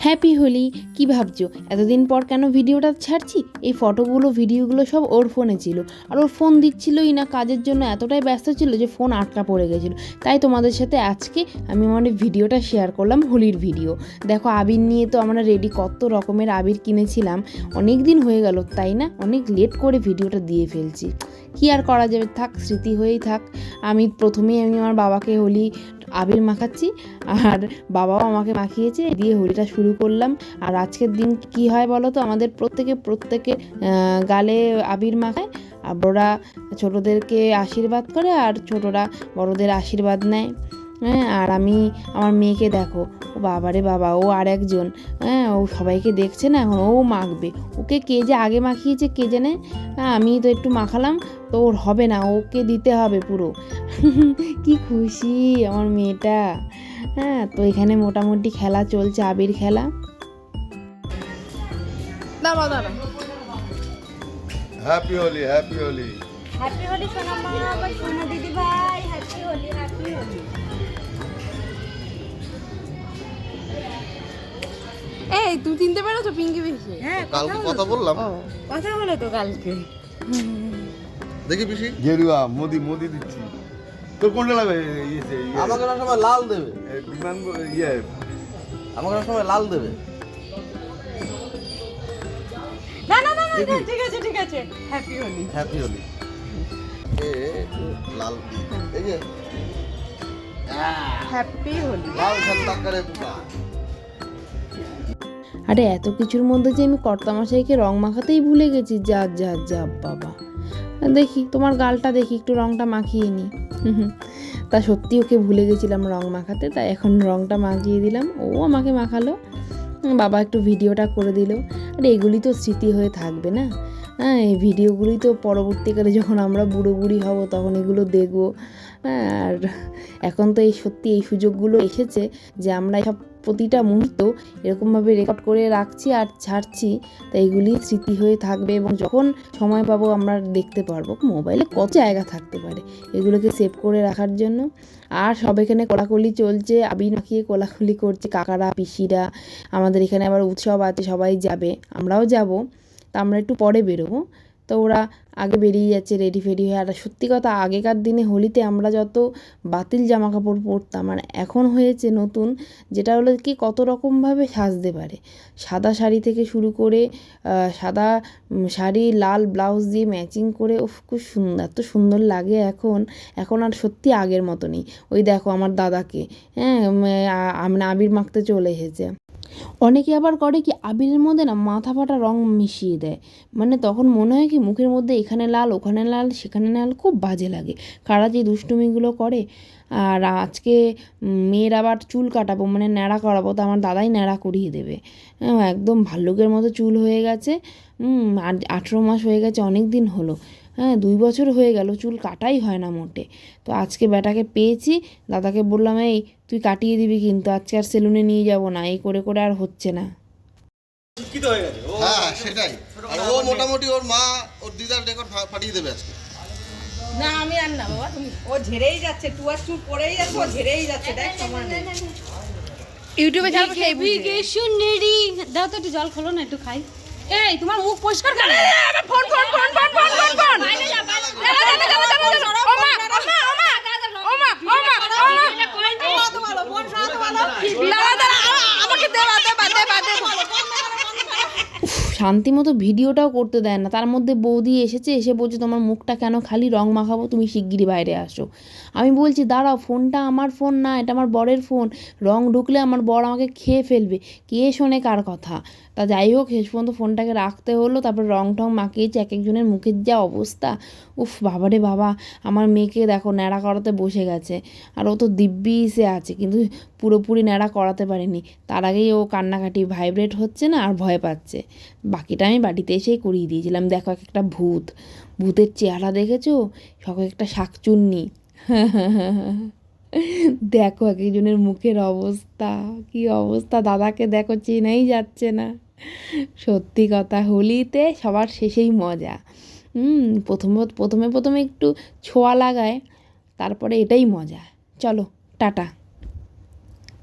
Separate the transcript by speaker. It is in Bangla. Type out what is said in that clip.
Speaker 1: হ্যাপি হোলি। কি ভাবছো এতদিন পর কেন ভিডিওটা ছাড়ছি? এই ফটোগুলো ভিডিওগুলো সব ওর ফোনে ছিল, আর ওর ফোন দিচ্ছিলই না, কাজের জন্য এতটাই ব্যস্ত ছিল যে ফোন আটকা পড়ে গেছিলো। তাই তোমাদের সাথে আজকে আমি আমার ভিডিওটা শেয়ার করলাম, হোলির ভিডিও। দেখো আবির নিয়ে তো আমরা রেডি, কত রকমের আবির কিনেছিলাম, অনেক দিন হয়ে গেল তাই না, অনেক লেট করে ভিডিওটা দিয়ে ফেলছি। কি আর করা যাবে, থাক, স্মৃতি হয়েই থাক। আমি আমার বাবাকে হোলি আবির মাখাচ্ছি, আর বাবাও আমাকে মাখিয়েছে, দিয়ে হোলিটা শুরু করলাম। আর আজকের দিন কি হয় বলো তো, আমাদের প্রত্যেকে গালে আবির মাখায়, আর বড়রা ছোটদেরকে আশীর্বাদ করে, আর ছোটরা বড়দের আশীর্বাদ নেয়। হ্যাঁ, আর আমি আমার মেয়েকে দেখো, ও বাবারে বাবা, ও আর একজন, হ্যাঁ, ও সবাইকে দেখছে না, এখন ও মাখবে। ওকে কে যে আগে মাখিয়েছে কে জানে, আমি তো একটু মাখালাম, তো ওর হবে না, ওকে দিতে হবে পুরো। কি খুশি আমার মেয়েটা। হ্যাঁ, তো এখানে মোটামুটি খেলা চলছে, আবির খেলা।
Speaker 2: Happy Holi, happy Holi,
Speaker 3: happy Holi সোনা মা, সোনা দিদি ভাই, হ্যাপি হোলি, হ্যাপি হোলি।
Speaker 1: এই তুই চিনতে পেরেছো পিঙ্কি পিসি?
Speaker 3: হ্যাঁ,
Speaker 2: কালকে কথা বললাম,
Speaker 3: কথা হলো তো কালকে।
Speaker 2: দেখি পিসি গেরুয়া মোদি দিচ্ছি। তোর কোনটা লাগবে?
Speaker 4: আমাকে না সময় লাল দেবে,
Speaker 2: বিমান
Speaker 4: আমাকে না সময় লাল দেবে।
Speaker 3: না না না, ঠিক আছে, হ্যাপি হোলি।
Speaker 4: হ্যাপি হোলি।
Speaker 2: একটু লাল এই যে
Speaker 3: হ্যাপি হোলি।
Speaker 4: লাল ঝান্ডা করে পুরা।
Speaker 1: আরে এত কিছুর মধ্যে যে আমি কর্তামশাইকে রং মাখাতেই ভুলে গেছি। যা যা যা বাবা, দেখি তোমার গালটা দেখি, একটু রংটা মাখিয়ে নি। তা সত্যি ওকে ভুলে গেছিলাম রং মাখাতে, তাই এখন রংটা মাখিয়ে দিলাম, ও আমাকে মাখালো, বাবা একটু ভিডিওটা করে দিল। আর এগুলি তো স্মৃতি হয়ে থাকবে না? হ্যাঁ, এই ভিডিওগুলি তো পরবর্তীকালে যখন আমরা বুড়ো বুড়ি হব তখন এগুলো দেখবো। আর এখন তো এই সত্যি এই সুযোগগুলো এসেছে যে আমরা সব প্রতিটা মুহূর্ত এরকমভাবে রেকর্ড করে রাখছি আর ছাড়ছি, তাই এগুলি স্মৃতি হয়ে থাকবে, এবং যখন সময় পাবো আমরা দেখতে পারবো। মোবাইলে কত জায়গা থাকতে পারে এগুলোকে সেভ করে রাখার জন্য। আর সব এখানে কোলাকুলি চলছে, আবির মাখিয়ে কোলাকুলি করছে কাকারা পিসিরা। আমাদের এখানে আবার উৎসব আছে, সবাই যাবে, আমরাও যাব। তা আমরা একটু পরে বেরোবো, তো ওরা আগে বেরিয়ে যাচ্ছে রেডি ফেডি হয়ে। আর সত্যি কথা, আগেকার দিনে হোলিতে আমরা যত বাতিল জামা কাপড় পরতাম, আর এখন হয়েছে নতুন, যেটা হলো কি কত রকমভাবে সাজতে পারে। সাদা শাড়ি থেকে শুরু করে সাদা শাড়ি লাল ব্লাউজ দিয়ে ম্যাচিং করে, খুব সুন্দর, এত সুন্দর লাগে এখন আর সত্যি আগের মতো নেই। ওই দেখো আমার দাদাকে, হ্যাঁ, আবির মাখতে চলে এসেছে। অনেকে আবার করে কি, আবিরের মধ্যে না মাথা ফাটা রং মিশিয়ে দেয়, মানে তখন মনে হয় কি মুখের মধ্যে এখানে লাল ওখানে লাল সেখানে লাল, খুব বাজে লাগে কারা যে দুষ্টুমিগুলো করে। আর আজকে মেয়ের আবার চুল কাটাবো, মানে ন্যাড়া করাবো, তো আমার দাদাই ন্যাড়া করিয়ে দেবে। একদম ভাল্লুকের মতো চুল হয়ে গেছে। আর 18 মাস হয়ে গেছে, অনেক দিন হলো। হ্যাঁ, 2 বছর হয়ে গেল, চুল কাটাই হয় না মোটে। তো আজকে বেটাকে পেয়েছি, দাদাকে বললাম এই তুই কাটিয়ে দিবি, কিন্তু আজকে আর সেলুনে নিয়ে যাব না, এই করে করে আর হচ্ছে না।
Speaker 2: হ্যাঁ সেটাই। আর ও মোটামুটি ওর মা ওর দিদার রেকর্ড পাঠিয়ে দেবে আজকে।
Speaker 3: না আমি আর না বাবা, তুমি ও ঝেড়েই যাচ্ছে, টুয়ার চুল পড়েই যাচ্ছে, ও ঝেড়েই যাচ্ছে, দেখ সমান নেই।
Speaker 1: ইউটিউবে ছাড়বো সেই বুঝবে।
Speaker 3: সুন্দরী দাও তো, একটু জল খোলো না, একটু খাই। এই তোমার মুখ পরিষ্কার করে ফোন
Speaker 1: শান্তি মতো ভিডিওটাও করতে দেয় না। তার মধ্যে বৌদি এসেছে, এসে বলছে তোমার মুখটা কেন খালি রং মাখাবো, তুমি শিগগিরই বাইরে আসো। আমি বলছি দাঁড়াও, ফোনটা আমার ফোন না, এটা আমার বরের ফোন, রং ঢুকলে আমার বর আমাকে খেয়ে ফেলবে, কে শোনে কার কথা। তা যাই হোক, শেষ পর্যন্ত ফোনটাকে রাখতে হলো। তারপর রং টং মাখিয়েছে, এক একজনের মুখের যা অবস্থা, বাবারে বাবা। আমার মেয়েকে দেখো ন্যাড়া করাতে বসে গেছে, আর ও তো দিব্যি সে আছে, কিন্তু পুরোপুরি ন্যাড়া করাতে পারেনি। তার আগেই ও কান্নাকাটি, ভাইব্রেট হচ্ছে না আর ভয় পাচ্ছে। বাকিটা আমি বাড়িতে এসেই করিয়ে দিয়েছিলাম। দেখো একটা ভূতের চেহারা দেখেছো, সকালে একটা শাকচুন্নি। দেখো এক একজনের মুখের অবস্থা, কি অবস্থা। দাদাকে দেখো চেনাই যাচ্ছে না। সত্যি কথা, হোলিতে সবার শেষেই মজা। প্রথমে একটু ছোঁয়া লাগায়, তারপরে এটাই মজা। চলো টাটা।